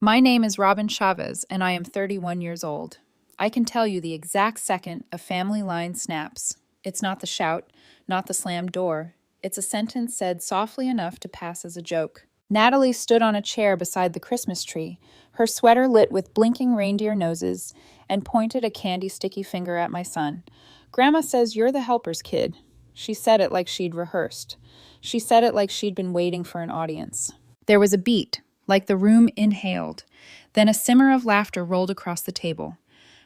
My name is Robin Chavez, and I am 31 years old. I can tell you the exact second a family line snaps. It's not the shout, not the slammed door. It's a sentence said softly enough to pass as a joke. Natalie stood on a chair beside the Christmas tree, her sweater lit with blinking reindeer noses, and pointed a candy sticky finger at my son. Grandma says you're the helper's kid. She said it like she'd rehearsed. She said it like she'd been waiting for an audience. There was a beat, like the room inhaled. Then a simmer of laughter rolled across the table.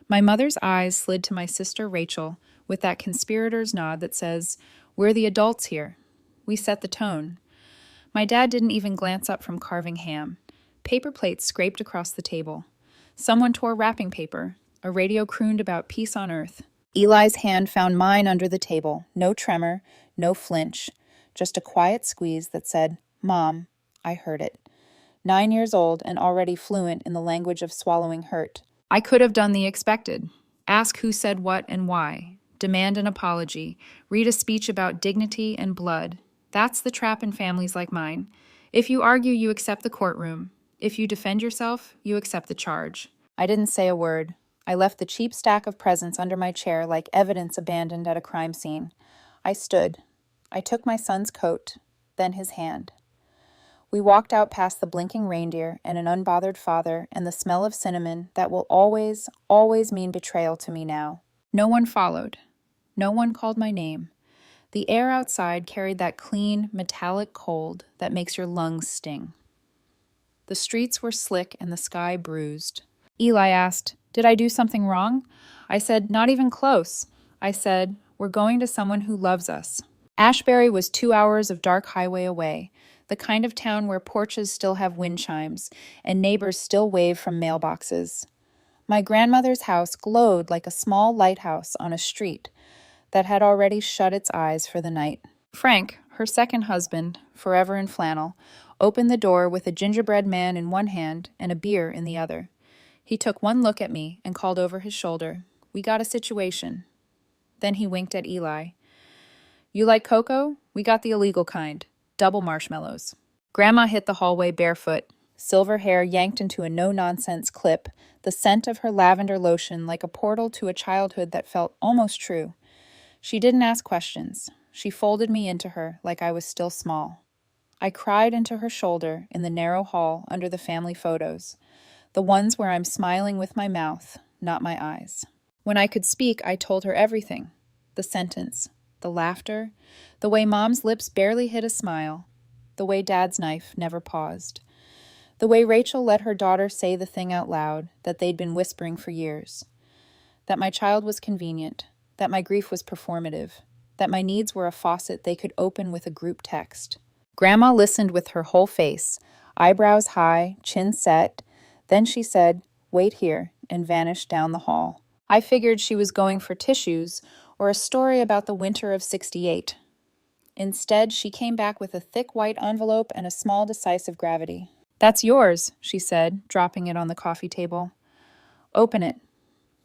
My mother's eyes slid to my sister Rachel with that conspirator's nod that says, "We're the adults here." We set the tone. My dad didn't even glance up from carving ham. Paper plates scraped across the table. Someone tore wrapping paper. A radio crooned about peace on earth. Eli's hand found mine under the table. No tremor, no flinch. Just a quiet squeeze that said, "Mom, I heard it." 9 years old and already fluent in the language of swallowing hurt. I could have done the expected. Ask who said what and why. Demand an apology. Read a speech about dignity and blood. That's the trap in families like mine. If you argue, you accept the courtroom. If you defend yourself, you accept the charge. I didn't say a word. I left the cheap stack of presents under my chair like evidence abandoned at a crime scene. I stood. I took my son's coat, then his hand. We walked out past the blinking reindeer and an unbothered father and the smell of cinnamon that will always, always mean betrayal to me now. No one followed. No one called my name. The air outside carried that clean, metallic cold that makes your lungs sting. The streets were slick and the sky bruised. Eli asked, "Did I do something wrong?" I said, "Not even close." I said, "We're going to someone who loves us." Ashbury was 2 hours of dark highway away, the kind of town where porches still have wind chimes and neighbors still wave from mailboxes. My grandmother's house glowed like a small lighthouse on a street that had already shut its eyes for the night. Frank, her second husband, forever in flannel, opened the door with a gingerbread man in one hand and a beer in the other. He took one look at me and called over his shoulder, "We got a situation." Then he winked at Eli. "You like cocoa? We got the illegal kind. Double marshmallows." Grandma hit the hallway barefoot, silver hair yanked into a no-nonsense clip, the scent of her lavender lotion like a portal to a childhood that felt almost true. She didn't ask questions. She folded me into her like I was still small. I cried into her shoulder in the narrow hall under the family photos, the ones where I'm smiling with my mouth, not my eyes. When I could speak, I told her everything. The sentence, the laughter, the way Mom's lips barely hid a smile, the way Dad's knife never paused, the way Rachel let her daughter say the thing out loud that they'd been whispering for years, that my child was convenient, that my grief was performative, that my needs were a faucet they could open with a group text. Grandma listened with her whole face, eyebrows high, chin set. Then she said, "Wait here," and vanished down the hall. I figured she was going for tissues or a story about the winter of '68. Instead, she came back with a thick white envelope and a small decisive gravity. "That's yours," she said, dropping it on the coffee table. "Open it.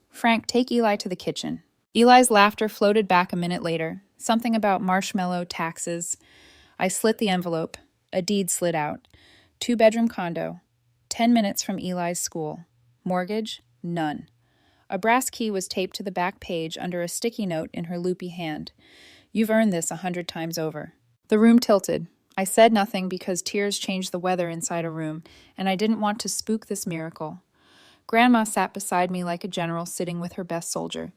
Frank, take Eli to the kitchen." Eli's laughter floated back a minute later, something about marshmallow taxes. I slit the envelope. A deed slid out. 2-bedroom condo. 10 minutes from Eli's school. Mortgage? None. A brass key was taped to the back page under a sticky note in her loopy hand. "You've earned this 100 times over." The room tilted. I said nothing because tears change the weather inside a room, and I didn't want to spook this miracle. Grandma sat beside me like a general sitting with her best soldier.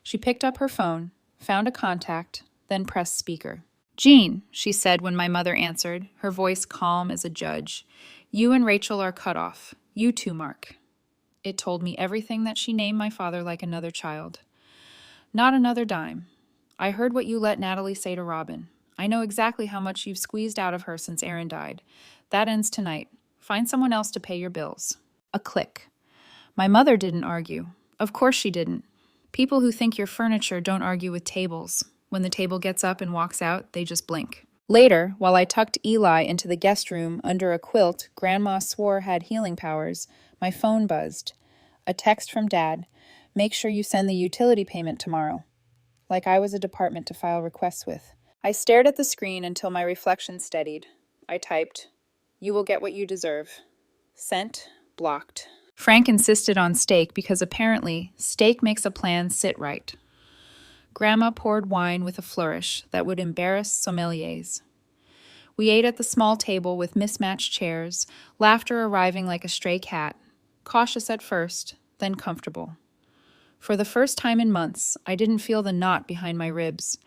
She picked up her phone, found a contact, then pressed speaker. "Jean," she said when my mother answered, her voice calm as a judge. "You and Rachel are cut off. You too, Mark." It told me everything that she named my father like another child. "Not another dime. I heard what you let Natalie say to Robin. I know exactly how much you've squeezed out of her since Aaron died. That ends tonight. Find someone else to pay your bills." A click. My mother didn't argue. Of course she didn't. People who think you're furniture don't argue with tables. When the table gets up and walks out, they just blink. Later, while I tucked Eli into the guest room under a quilt Grandma swore had healing powers, my phone buzzed. A text from Dad. "Make sure you send the utility payment tomorrow." Like I was a department to file requests with. I stared at the screen until my reflection steadied. I typed, "You will get what you deserve." Sent. blocked. Frank insisted on steak because apparently steak makes a plan sit right. Grandma poured wine with a flourish that would embarrass sommeliers. We ate at the small table with mismatched chairs, laughter arriving like a stray cat, cautious at first, then comfortable. For the first time in months, I didn't feel the knot behind my ribs.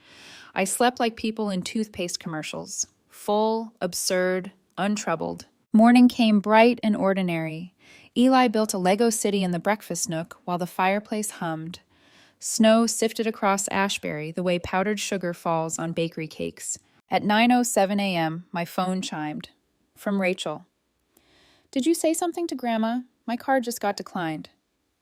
I slept like people in toothpaste commercials, full, absurd, untroubled. Morning came bright and ordinary. Eli built a Lego city in the breakfast nook while the fireplace hummed. Snow sifted across Ashbury the way powdered sugar falls on bakery cakes. At 9:07 a.m., my phone chimed. From Rachel. Did you say something to Grandma? My card just got declined.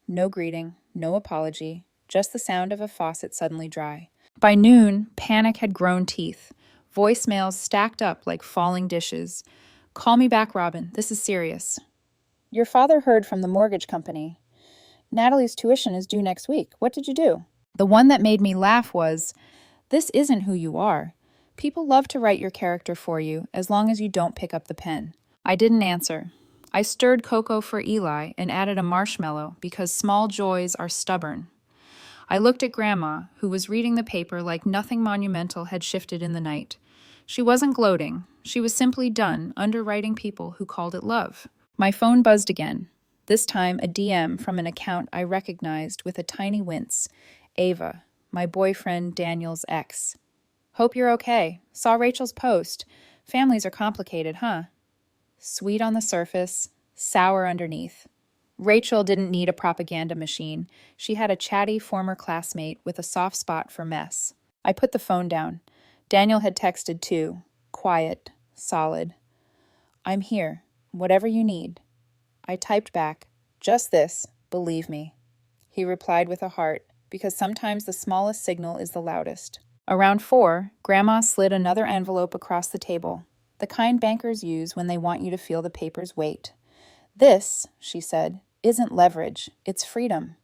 No greeting, no apology, just the sound of a faucet suddenly dry. By noon, panic had grown teeth. Voicemails stacked up like falling dishes. Call me back, Robin. This is serious. Your father heard from the mortgage company. Natalie's tuition is due next week. What did you do? The one that made me laugh was, this isn't who you are. People love to write your character for you as long as you don't pick up the pen. I didn't answer. I stirred cocoa for Eli and added a marshmallow because small joys are stubborn. I looked at Grandma, who was reading the paper like nothing monumental had shifted in the night. She wasn't gloating. She was simply done underwriting people who called it love. My phone buzzed again. This time a DM from an account I recognized with a tiny wince. Ava, my boyfriend Daniel's ex. Hope you're okay. Saw Rachel's post. Families are complicated, huh? Sweet on the surface, sour underneath. Rachel didn't need a propaganda machine. She had a chatty former classmate with a soft spot for mess. I put the phone down. Daniel had texted too. Quiet, solid. I'm here. Whatever you need. I typed back, just this, believe me. He replied with a heart, because sometimes the smallest signal is the loudest. Around 4, Grandma slid another envelope across the table, the kind bankers use when they want you to feel the paper's weight. This, she said, isn't leverage, it's freedom.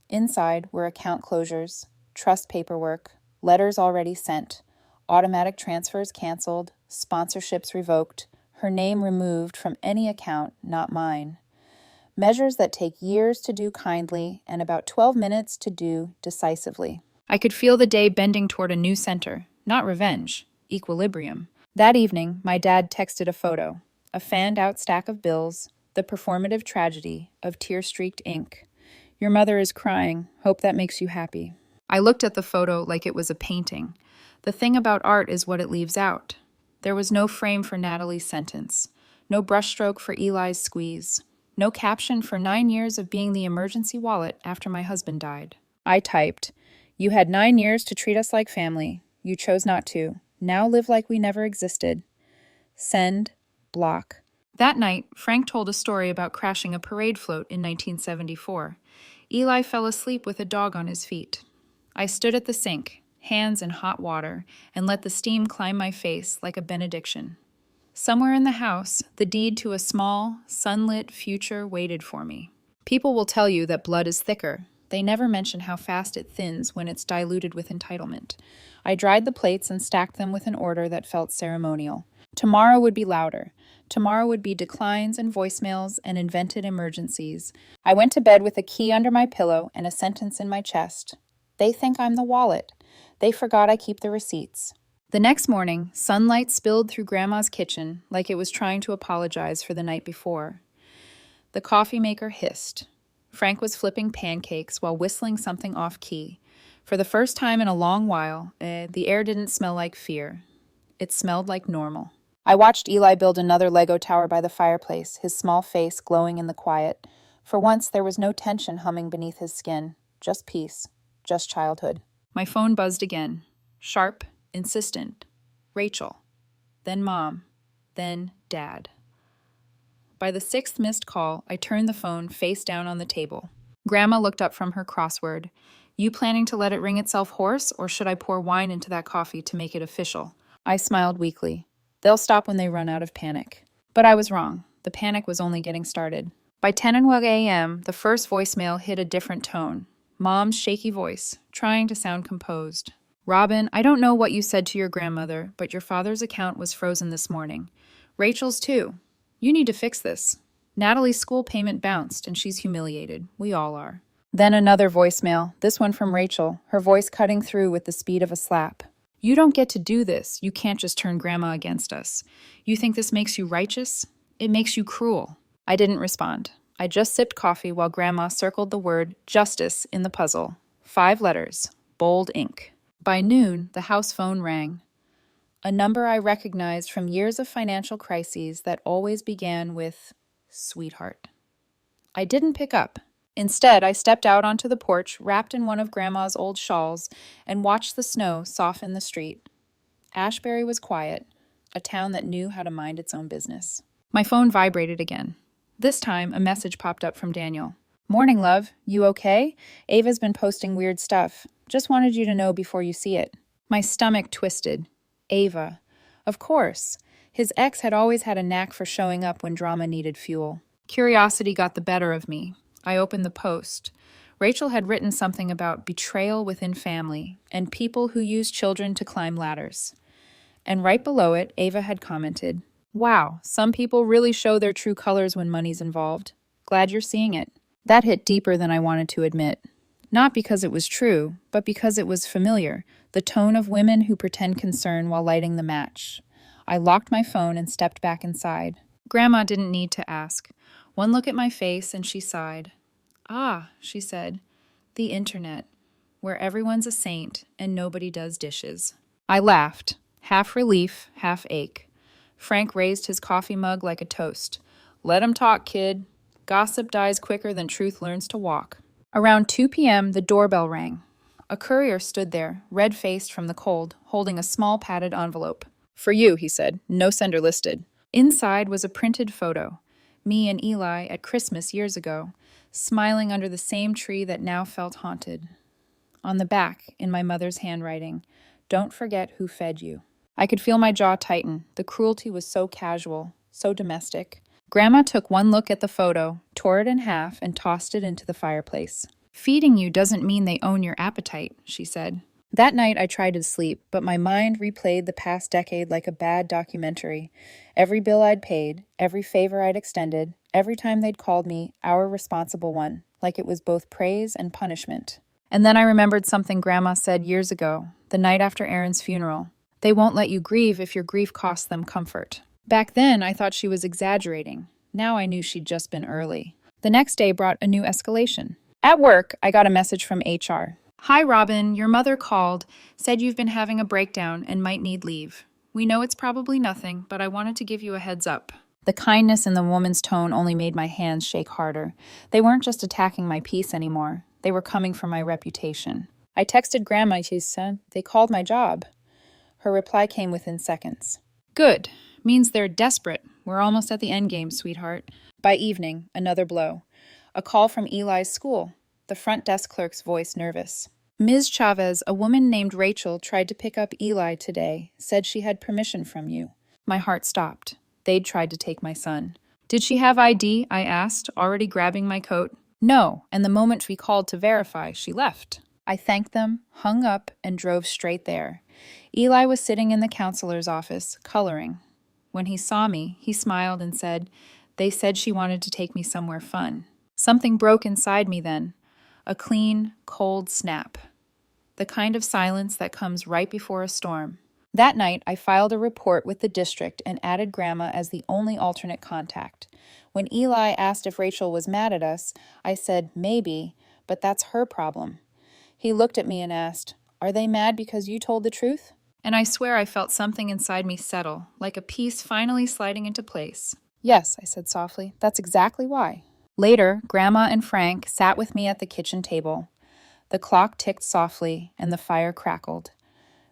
Inside were account closures, trust paperwork, letters already sent, automatic transfers canceled, sponsorships revoked, her name removed from any account, not mine. Measures that take years to do kindly and about 12 minutes to do decisively. I could feel the day bending toward a new center, not revenge, equilibrium. That evening, my dad texted a photo, a fanned-out stack of bills, the performative tragedy of tear-streaked ink. Your mother is crying. Hope that makes you happy. I looked at the photo like it was a painting. The thing about art is what it leaves out. There was no frame for Natalie's sentence, no brushstroke for Eli's squeeze, no caption for 9 years of being the emergency wallet after my husband died. I typed, you had 9 years to treat us like family. You chose not to. Now live like we never existed. Send, block. That night, Frank told a story about crashing a parade float in 1974. Eli fell asleep with a dog on his feet. I stood at the sink, hands in hot water, and let the steam climb my face like a benediction. Somewhere in the house, the deed to a small, sunlit future waited for me. People will tell you that blood is thicker. They never mention how fast it thins when it's diluted with entitlement. I dried the plates and stacked them with an order that felt ceremonial. Tomorrow would be louder. Tomorrow would be declines and voicemails and invented emergencies. I went to bed with a key under my pillow and a sentence in my chest. They think I'm the wallet. They forgot I keep the receipts. The next morning, sunlight spilled through Grandma's kitchen like it was trying to apologize for the night before. The coffee maker hissed. Frank was flipping pancakes while whistling something off-key. For the first time in a long while, the air didn't smell like fear. It smelled like normal. I watched Eli build another Lego tower by the fireplace, his small face glowing in the quiet. For once, there was no tension humming beneath his skin. Just peace. Just childhood. My phone buzzed again. Sharp, insistent. Rachel. Then Mom. Then Dad. By the 6th missed call, I turned the phone face down on the table. Grandma looked up from her crossword. You planning to let it ring itself hoarse, or should I pour wine into that coffee to make it official? I smiled weakly. They'll stop when they run out of panic. But I was wrong. The panic was only getting started. By 10:01 a.m., the first voicemail hit a different tone. Mom's shaky voice, trying to sound composed. Robin, I don't know what you said to your grandmother, but your father's account was frozen this morning. Rachel's too. You need to fix this. Natalie's school payment bounced, and she's humiliated. We all are. Then another voicemail, this one from Rachel, her voice cutting through with the speed of a slap. You don't get to do this. You can't just turn Grandma against us. You think this makes you righteous? It makes you cruel. I didn't respond. I just sipped coffee while Grandma circled the word justice in the puzzle. 5 letters, bold ink. By noon, the house phone rang. A number I recognized from years of financial crises that always began with, sweetheart. I didn't pick up. Instead, I stepped out onto the porch, wrapped in one of Grandma's old shawls, and watched the snow soften the street. Ashbury was quiet, a town that knew how to mind its own business. My phone vibrated again. This time, a message popped up from Daniel. Morning, love. You okay? Ava's been posting weird stuff. Just wanted you to know before you see it. My stomach twisted. Ava. Of course. His ex had always had a knack for showing up when drama needed fuel. Curiosity got the better of me. I opened the post. Rachel had written something about betrayal within family and people who use children to climb ladders. And right below it, Ava had commented, wow, some people really show their true colors when money's involved. Glad you're seeing it. That hit deeper than I wanted to admit. Not because it was true, but because it was familiar, the tone of women who pretend concern while lighting the match. I locked my phone and stepped back inside. Grandma didn't need to ask. One look at my face and she sighed. Ah, she said, the internet, where everyone's a saint and nobody does dishes. I laughed, half relief, half ache. Frank raised his coffee mug like a toast. Let 'em talk, kid. Gossip dies quicker than truth learns to walk. Around 2 p.m., the doorbell rang. A courier stood there, red-faced from the cold, holding a small padded envelope. For you, he said, no sender listed. Inside was a printed photo. Me and Eli at Christmas years ago, smiling under the same tree that now felt haunted. On the back, in my mother's handwriting, don't forget who fed you. I could feel my jaw tighten. The cruelty was so casual, so domestic. Grandma took one look at the photo, tore it in half, and tossed it into the fireplace. Feeding you doesn't mean they own your appetite, she said. That night I tried to sleep, but my mind replayed the past decade like a bad documentary. Every bill I'd paid, every favor I'd extended, every time they'd called me our responsible one, like it was both praise and punishment. And then I remembered something Grandma said years ago, the night after Aaron's funeral. They won't let you grieve if your grief costs them comfort. Back then, I thought she was exaggerating. Now I knew she'd just been early. The next day brought a new escalation. At work, I got a message from HR. Hi, Robin. Your mother called, said you've been having a breakdown and might need leave. We know it's probably nothing, but I wanted to give you a heads up. The kindness in the woman's tone only made my hands shake harder. They weren't just attacking my peace anymore. They were coming for my reputation. I texted Grandma, she said. They called my job. Her reply came within seconds. Good. Means they're desperate. We're almost at the end game, sweetheart. By evening, another blow. A call from Eli's school. The front desk clerk's voice nervous. Ms. Chavez, a woman named Rachel tried to pick up Eli today, said she had permission from you. My heart stopped. They'd tried to take my son. Did she have ID? I asked, already grabbing my coat. No, and the moment we called to verify, she left. I thanked them, hung up, and drove straight there. Eli was sitting in the counselor's office, coloring. When he saw me, he smiled and said, they said she wanted to take me somewhere fun. Something broke inside me then. A clean, cold snap. The kind of silence that comes right before a storm. That night, I filed a report with the district and added Grandma as the only alternate contact. When Eli asked if Rachel was mad at us, I said, maybe, but that's her problem. He looked at me and asked, are they mad because you told the truth? And I swear I felt something inside me settle, like a piece finally sliding into place. Yes, I said softly, that's exactly why. Later, Grandma and Frank sat with me at the kitchen table. The clock ticked softly, and the fire crackled.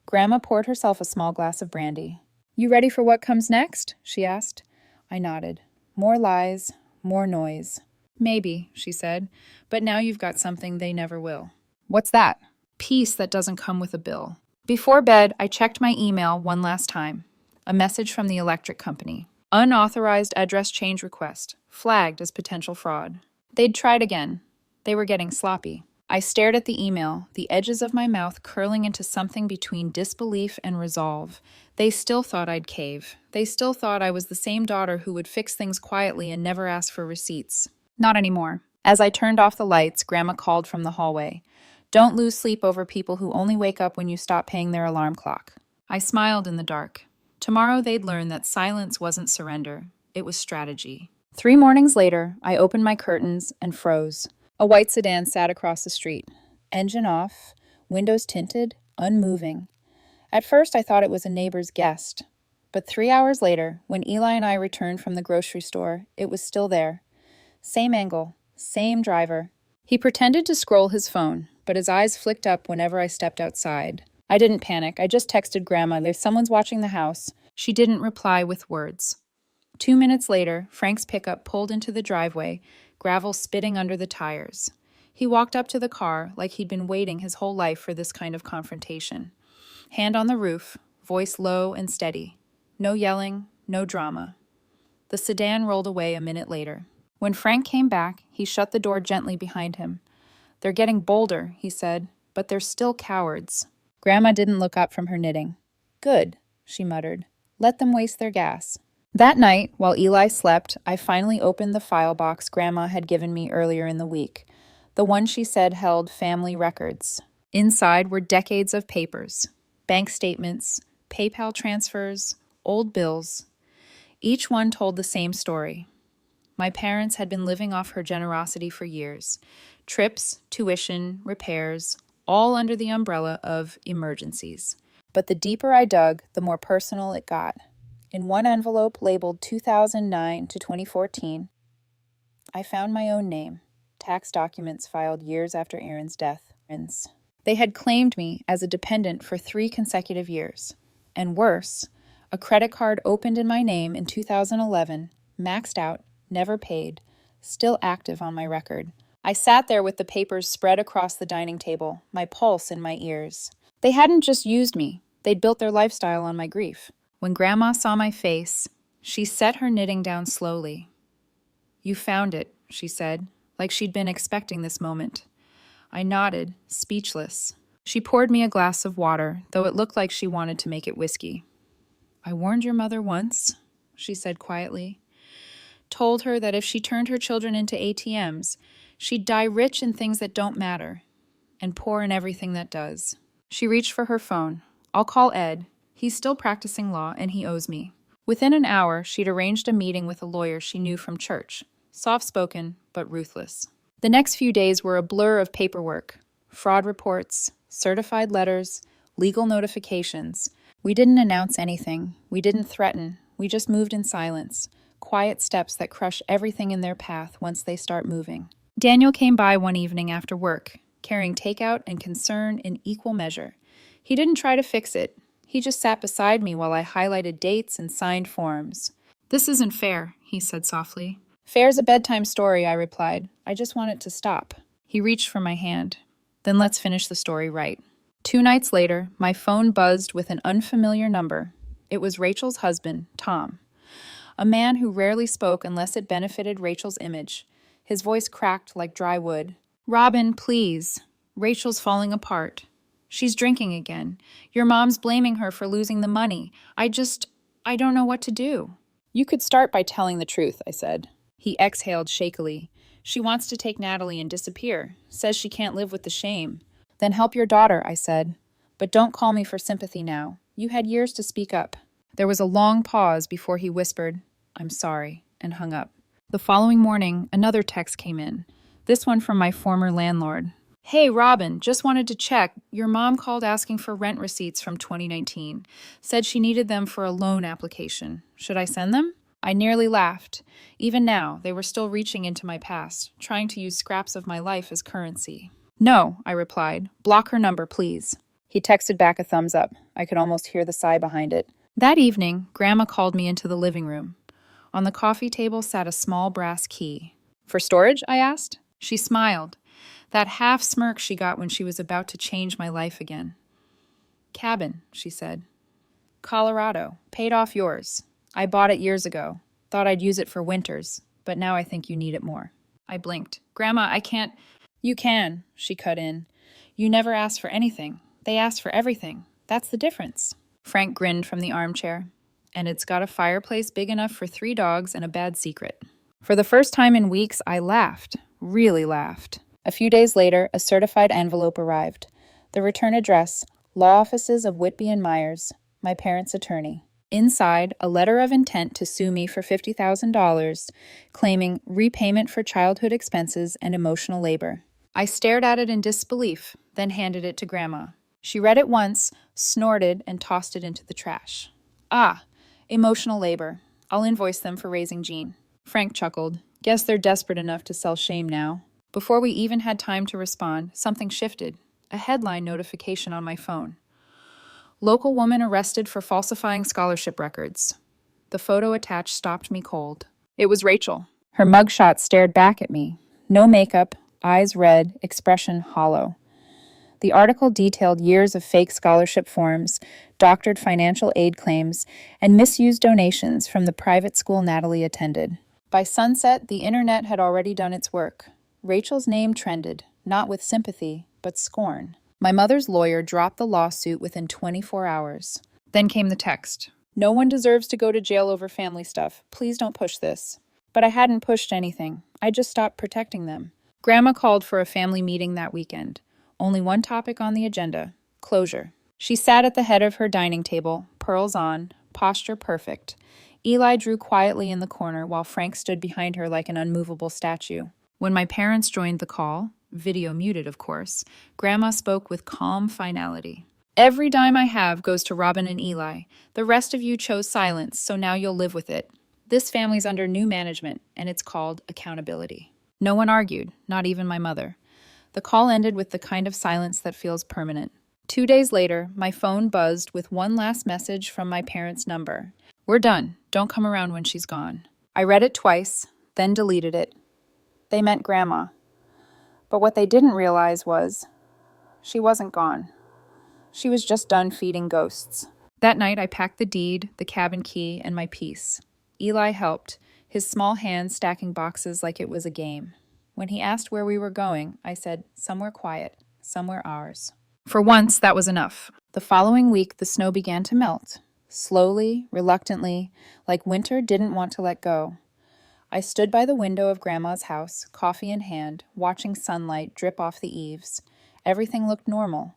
Grandma poured herself a small glass of brandy. You ready for what comes next? She asked. I nodded. More lies, more noise. Maybe, she said, but now you've got something they never will. What's that? Peace that doesn't come with a bill. Before bed, I checked my email one last time. A message from the electric company. Unauthorized address change request, flagged as potential fraud. They'd tried again. They were getting sloppy. I stared at the email, the edges of my mouth curling into something between disbelief and resolve. They still thought I'd cave. They still thought I was the same daughter who would fix things quietly and never ask for receipts. Not anymore. As I turned off the lights, Grandma called from the hallway. Don't lose sleep over people who only wake up when you stop paying their alarm clock. I smiled in the dark. Tomorrow they'd learn that silence wasn't surrender. It was strategy. 3 mornings later, I opened my curtains and froze. A white sedan sat across the street. Engine off, windows tinted, unmoving. At first, I thought it was a neighbor's guest. But 3 hours later, when Eli and I returned from the grocery store, it was still there. Same angle, same driver. He pretended to scroll his phone, but his eyes flicked up whenever I stepped outside. I didn't panic. I just texted Grandma, if someone's watching the house. She didn't reply with words. 2 minutes later, Frank's pickup pulled into the driveway, gravel spitting under the tires. He walked up to the car like he'd been waiting his whole life for this kind of confrontation. Hand on the roof, voice low and steady. No yelling, no drama. The sedan rolled away a minute later. When Frank came back, he shut the door gently behind him. They're getting bolder, he said, but they're still cowards. Grandma didn't look up from her knitting. Good, she muttered. Let them waste their gas. That night, while Eli slept, I finally opened the file box Grandma had given me earlier in the week, the one she said held family records. Inside were decades of papers, bank statements, PayPal transfers, old bills. Each one told the same story. My parents had been living off her generosity for years. Trips, tuition, repairs, all under the umbrella of emergencies. But the deeper I dug, the more personal it got. In one envelope labeled 2009 to 2014, I found my own name, tax documents filed years after Aaron's death. They had claimed me as a dependent for 3 consecutive years. And worse, a credit card opened in my name in 2011, maxed out, never paid, still active on my record. I sat there with the papers spread across the dining table, my pulse in my ears. They hadn't just used me, they'd built their lifestyle on my grief. When Grandma saw my face, she set her knitting down slowly. You found it, she said, like she'd been expecting this moment. I nodded, speechless. She poured me a glass of water, though it looked like she wanted to make it whiskey. I warned your mother once, she said quietly. Told her that if she turned her children into ATMs, she'd die rich in things that don't matter, and poor in everything that does. She reached for her phone. I'll call Ed. He's still practicing law, and he owes me. Within an hour, she'd arranged a meeting with a lawyer she knew from church. Soft-spoken, but ruthless. The next few days were a blur of paperwork. Fraud reports, certified letters, legal notifications. We didn't announce anything. We didn't threaten. We just moved in silence. Quiet steps that crush everything in their path once they start moving. Daniel came by one evening after work, carrying takeout and concern in equal measure. He didn't try to fix it. He just sat beside me while I highlighted dates and signed forms. This isn't fair, he said softly. Fair's a bedtime story, I replied. I just want it to stop. He reached for my hand. Then let's finish the story right. 2 nights later, my phone buzzed with an unfamiliar number. It was Rachel's husband, Tom. A man who rarely spoke unless it benefited Rachel's image. His voice cracked like dry wood. Robin, please. Rachel's falling apart. She's drinking again. Your mom's blaming her for losing the money. I don't know what to do. You could start by telling the truth, I said. He exhaled shakily. She wants to take Natalie and disappear. Says she can't live with the shame. Then help your daughter, I said. But don't call me for sympathy now. You had years to speak up. There was a long pause before he whispered, I'm sorry, and hung up. The following morning, another text came in. This one from my former landlord. Hey, Robin, just wanted to check. Your mom called asking for rent receipts from 2019. Said she needed them for a loan application. Should I send them? I nearly laughed. Even now, they were still reaching into my past, trying to use scraps of my life as currency. No, I replied. Block her number, please. He texted back a thumbs up. I could almost hear the sigh behind it. That evening, Grandma called me into the living room. On the coffee table sat a small brass key. For storage? I asked. She smiled. That half smirk she got when she was about to change my life again. Cabin, she said. Colorado. Paid off yours. I bought it years ago. Thought I'd use it for winters, but now I think you need it more. I blinked. Grandma, I can't... You can, she cut in. You never asked for anything. They asked for everything. That's the difference. Frank grinned from the armchair. And it's got a fireplace big enough for 3 dogs and a bad secret. For the first time in weeks, I laughed. Really laughed. A few days later, a certified envelope arrived. The return address, Law Offices of Whitby and Myers, my parents' attorney. Inside, a letter of intent to sue me for $50,000, claiming repayment for childhood expenses and emotional labor. I stared at it in disbelief, then handed it to Grandma. She read it once, snorted, and tossed it into the trash. Ah, emotional labor. I'll invoice them for raising Jean. Frank chuckled. Guess they're desperate enough to sell shame now. Before we even had time to respond, something shifted. A headline notification on my phone. Local woman arrested for falsifying scholarship records. The photo attached stopped me cold. It was Rachel. Her mugshot stared back at me. No makeup, eyes red, expression hollow. The article detailed years of fake scholarship forms, doctored financial aid claims, and misused donations from the private school Natalie attended. By sunset, the internet had already done its work. Rachel's name trended, not with sympathy, but scorn. My mother's lawyer dropped the lawsuit within 24 hours. Then came the text. No one deserves to go to jail over family stuff. Please don't push this. But I hadn't pushed anything. I just stopped protecting them. Grandma called for a family meeting that weekend. Only one topic on the agenda: closure. She sat at the head of her dining table, pearls on, posture perfect. Eli drew quietly in the corner while Frank stood behind her like an unmovable statue. When my parents joined the call, video muted of course, Grandma spoke with calm finality. Every dime I have goes to Robin and Eli. The rest of you chose silence, so now you'll live with it. This family's under new management, and it's called accountability. No one argued, not even my mother. The call ended with the kind of silence that feels permanent. 2 days later, my phone buzzed with one last message from my parents' number. We're done. Don't come around when she's gone. I read it twice, then deleted it. They meant Grandma. But what they didn't realize was she wasn't gone. She was just done feeding ghosts. That night, I packed the deed, the cabin key, and my piece. Eli helped, his small hands stacking boxes like it was a game. When he asked where we were going, I said, somewhere quiet, somewhere ours. For once, that was enough. The following week, the snow began to melt. Slowly, reluctantly, like winter didn't want to let go. I stood by the window of Grandma's house, coffee in hand, watching sunlight drip off the eaves. Everything looked normal.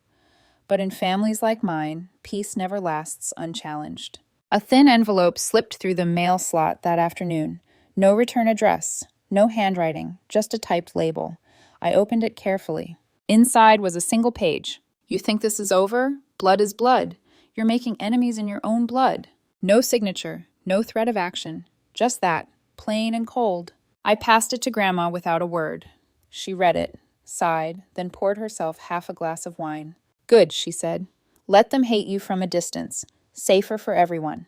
But in families like mine, peace never lasts unchallenged. A thin envelope slipped through the mail slot that afternoon. No return address, no handwriting, just a typed label. I opened it carefully. Inside was a single page. You think this is over? Blood is blood. You're making enemies in your own blood. No signature, no threat of action. Just that, plain and cold. I passed it to Grandma without a word. She read it, sighed, then poured herself half a glass of wine. Good, she said. Let them hate you from a distance. Safer for everyone.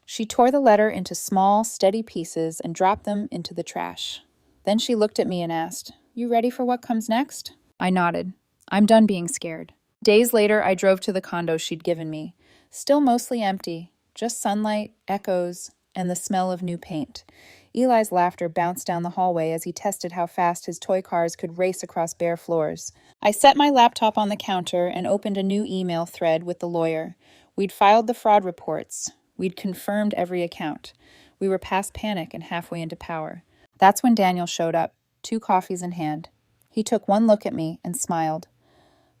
She tore the letter into small, steady pieces and dropped them into the trash. Then she looked at me and asked, You ready for what comes next? I nodded. I'm done being scared. Days later, I drove to the condo she'd given me. Still mostly empty, just sunlight, echoes, and the smell of new paint. Eli's laughter bounced down the hallway as he tested how fast his toy cars could race across bare floors. I set my laptop on the counter and opened a new email thread with the lawyer. We'd filed the fraud reports. We'd confirmed every account. We were past panic and halfway into power. That's when Daniel showed up, 2 coffees in hand. He took one look at me and smiled.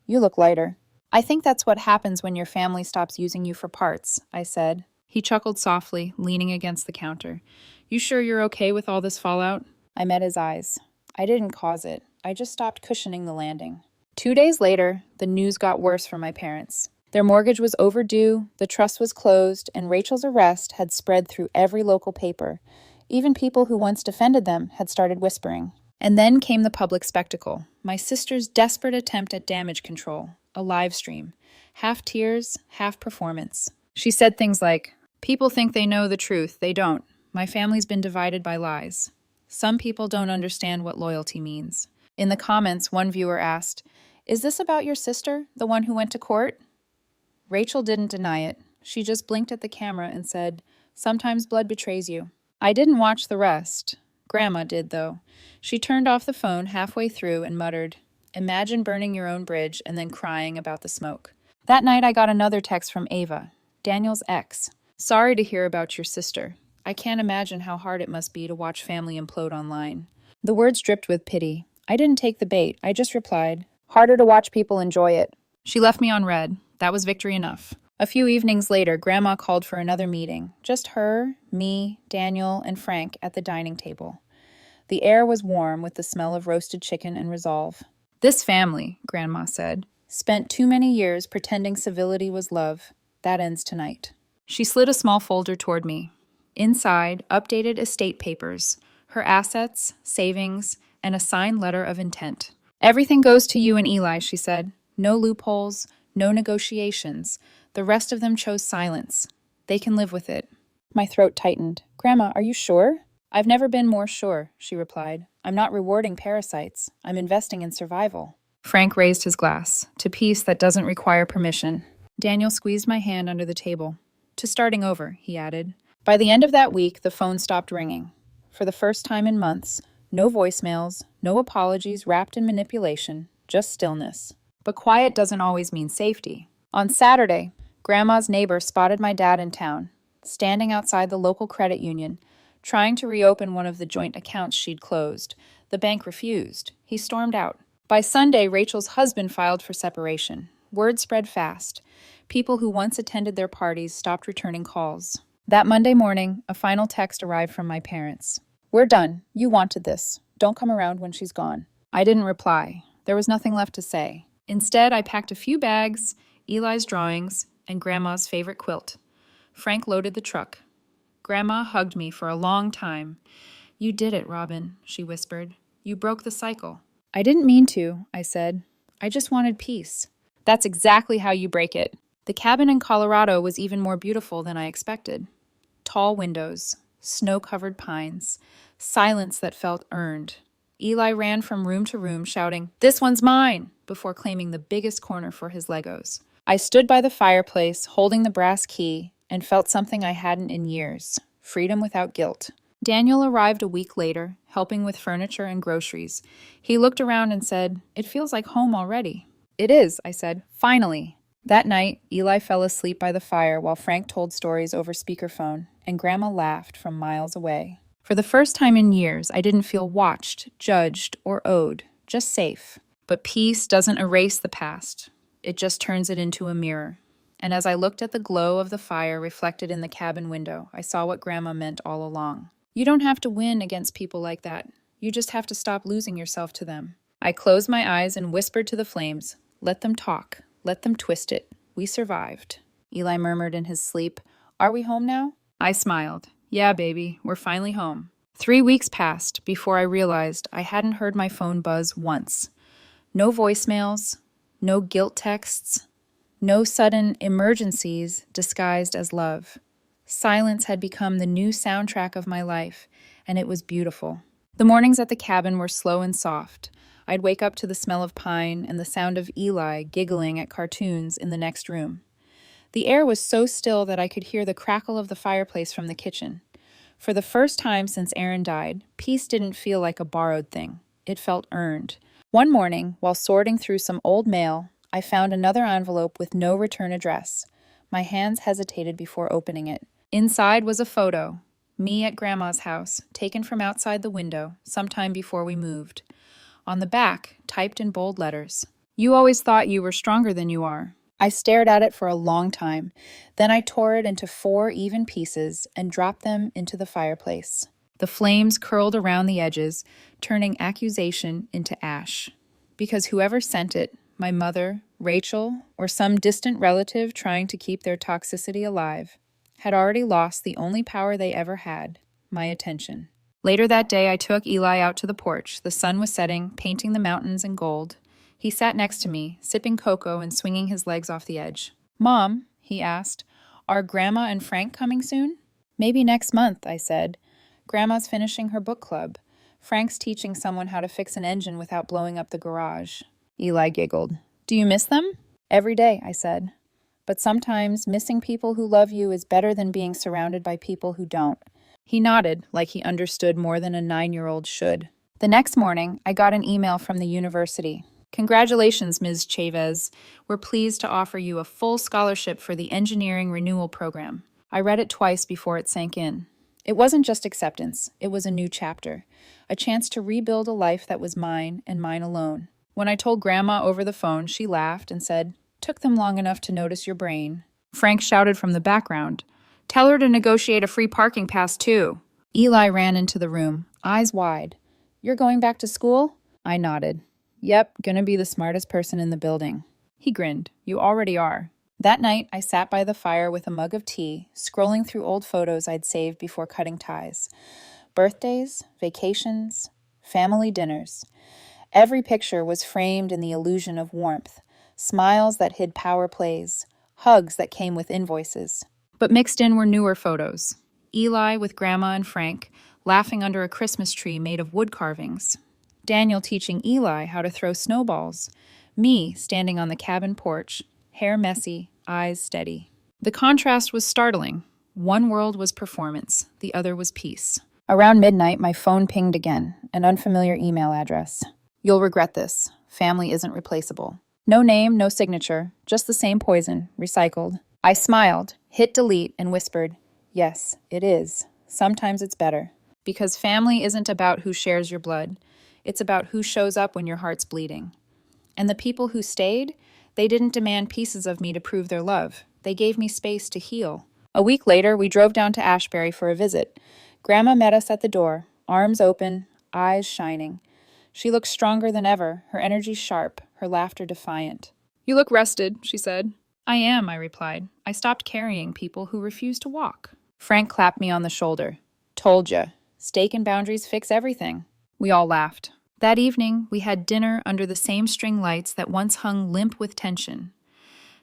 You look lighter. I think that's what happens when your family stops using you for parts, I said. He chuckled softly, leaning against the counter. You sure you're okay with all this fallout? I met his eyes. I didn't cause it. I just stopped cushioning the landing. 2 days later, the news got worse for my parents. Their mortgage was overdue, the trust was closed, and Rachel's arrest had spread through every local paper. Even people who once defended them had started whispering. And then came the public spectacle, my sister's desperate attempt at damage control, a live stream, half tears, half performance. She said things like, People think they know the truth, they don't. My family's been divided by lies. Some people don't understand what loyalty means. In the comments, one viewer asked, Is this about your sister, the one who went to court? Rachel didn't deny it. She just blinked at the camera and said, Sometimes blood betrays you. I didn't watch the rest. Grandma did, though. She turned off the phone halfway through and muttered, "Imagine burning your own bridge and then crying about the smoke." That night I got another text from Ava, Daniel's ex. "Sorry to hear about your sister. I can't imagine how hard it must be to watch family implode online." The words dripped with pity. I didn't take the bait. I just replied, "Harder to watch people enjoy it." She left me on red. That was victory enough. A few evenings later, Grandma called for another meeting. Just her, me, Daniel, and Frank at the dining table. The air was warm with the smell of roasted chicken and resolve. "This family," Grandma said, "spent too many years pretending civility was love. That ends tonight." She slid a small folder toward me. Inside, updated estate papers, her assets, savings, and a signed letter of intent. "Everything goes to you and Eli," she said. "No loopholes, no negotiations. The rest of them chose silence. They can live with it." My throat tightened. "Grandma, are you sure?" "I've never been more sure," she replied. "I'm not rewarding parasites. I'm investing in survival." Frank raised his glass. "To peace that doesn't require permission." Daniel squeezed my hand under the table. "To starting over," he added. By the end of that week, the phone stopped ringing. For the first time in months, no voicemails, no apologies wrapped in manipulation, just stillness. But quiet doesn't always mean safety. On Saturday, Grandma's neighbor spotted my dad in town, standing outside the local credit union, trying to reopen one of the joint accounts she'd closed. The bank refused. He stormed out. By Sunday, Rachel's husband filed for separation. Word spread fast. People who once attended their parties stopped returning calls. That Monday morning, a final text arrived from my parents. "We're done. You wanted this. Don't come around when she's gone." I didn't reply. There was nothing left to say. Instead, I packed a few bags, Eli's drawings, and Grandma's favorite quilt. Frank loaded the truck. Grandma hugged me for a long time. "You did it, Robin," she whispered. "You broke the cycle." "I didn't mean to," I said. "I just wanted peace." "That's exactly how you break it." The cabin in Colorado was even more beautiful than I expected. Tall windows, snow-covered pines, silence that felt earned. Eli ran from room to room shouting, "This one's mine!" before claiming the biggest corner for his Legos. I stood by the fireplace, holding the brass key, and felt something I hadn't in years, freedom without guilt. Daniel arrived a week later, helping with furniture and groceries. He looked around and said, "It feels like home already." "It is," I said. "Finally." That night, Eli fell asleep by the fire while Frank told stories over speakerphone, and Grandma laughed from miles away. For the first time in years, I didn't feel watched, judged, or owed, just safe. But peace doesn't erase the past. It just turns it into a mirror. And as I looked at the glow of the fire reflected in the cabin window, I saw what Grandma meant all along. You don't have to win against people like that. You just have to stop losing yourself to them. I closed my eyes and whispered to the flames, "Let them talk. Let them twist it. We survived." Eli murmured in his sleep, "Are we home now?" I smiled. "Yeah, baby, we're finally home." 3 weeks passed before I realized I hadn't heard my phone buzz once. No voicemails, no guilt texts, no sudden emergencies disguised as love. Silence had become the new soundtrack of my life, and it was beautiful. The mornings at the cabin were slow and soft. I'd wake up to the smell of pine and the sound of Eli giggling at cartoons in the next room. The air was so still that I could hear the crackle of the fireplace from the kitchen. For the first time since Aaron died, peace didn't feel like a borrowed thing. It felt earned. One morning, while sorting through some old mail, I found another envelope with no return address. My hands hesitated before opening it. Inside was a photo, me at Grandma's house, taken from outside the window, sometime before we moved. On the back, typed in bold letters, "You always thought you were stronger than you are." I stared at it for a long time. Then I tore it into 4 even pieces and dropped them into the fireplace. The flames curled around the edges, turning accusation into ash. Because whoever sent it, my mother, Rachel, or some distant relative trying to keep their toxicity alive, had already lost the only power they ever had, my attention. Later that day, I took Eli out to the porch. The sun was setting, painting the mountains in gold. He sat next to me, sipping cocoa and swinging his legs off the edge. "Mom," he asked, "are Grandma and Frank coming soon?" "Maybe next month," I said. "Grandma's finishing her book club. Frank's teaching someone how to fix an engine without blowing up the garage." Eli giggled. "Do you miss them?" "Every day," I said. "But sometimes missing people who love you is better than being surrounded by people who don't." He nodded like he understood more than a 9-year-old should. The next morning, I got an email from the university. Congratulations, Ms. Chavez. We're pleased to offer you a full scholarship for the engineering renewal program. I read it twice before it sank in. It wasn't just acceptance, it was a new chapter, a chance to rebuild a life that was mine and mine alone. When I told Grandma over the phone, she laughed and said, "Took them long enough to notice your brain." Frank shouted from the background, "Tell her to negotiate a free parking pass, too." Eli ran into the room, eyes wide. "You're going back to school?" I nodded. "Yep, gonna be the smartest person in the building." He grinned. "You already are." That night, I sat by the fire with a mug of tea, scrolling through old photos I'd saved before cutting ties. Birthdays, vacations, family dinners. Every picture was framed in the illusion of warmth, smiles that hid power plays, hugs that came with invoices. But mixed in were newer photos. Eli with Grandma and Frank, laughing under a Christmas tree made of wood carvings. Daniel teaching Eli how to throw snowballs. Me standing on the cabin porch, hair messy, eyes steady. The contrast was startling. One world was performance, the other was peace. Around midnight, my phone pinged again, an unfamiliar email address. "You'll regret this. Family isn't replaceable." No name, no signature, just the same poison, recycled. I smiled, hit delete, and whispered, "Yes, it is. Sometimes it's better." Because family isn't about who shares your blood. It's about who shows up when your heart's bleeding. And the people who stayed, they didn't demand pieces of me to prove their love. They gave me space to heal. A week later, we drove down to Ashbury for a visit. Grandma met us at the door, arms open, eyes shining. She looked stronger than ever, her energy sharp, her laughter defiant. "You look rested," she said. "I am," I replied. "I stopped carrying people who refuse to walk." Frank clapped me on the shoulder. "Told ya. Steak and boundaries fix everything." We all laughed. That evening, we had dinner under the same string lights that once hung limp with tension.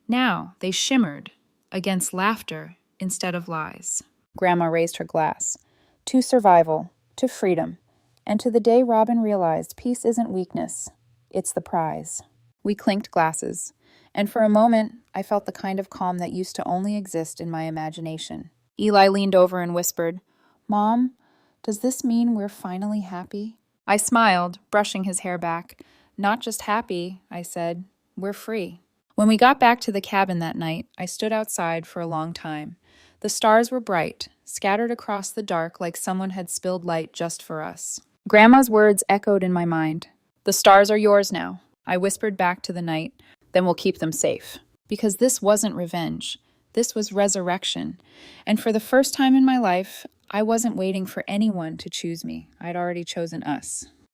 Now they shimmered against laughter instead of lies. Grandma raised her glass. To survival, to freedom, and to the day Robin realized peace isn't weakness, it's the prize. We clinked glasses, and for a moment, I felt the kind of calm that used to only exist in my imagination. Eli leaned over and whispered, "Mom, does this mean we're finally happy?" I smiled, brushing his hair back. "Not just happy," I said. "We're free." When we got back to the cabin that night, I stood outside for a long time. The stars were bright, scattered across the dark like someone had spilled light just for us. Grandma's words echoed in my mind. "The stars are yours now," I whispered back to the night. "Then we'll keep them safe." Because this wasn't revenge. This was resurrection. And for the first time in my life, I wasn't waiting for anyone to choose me. I'd already chosen us.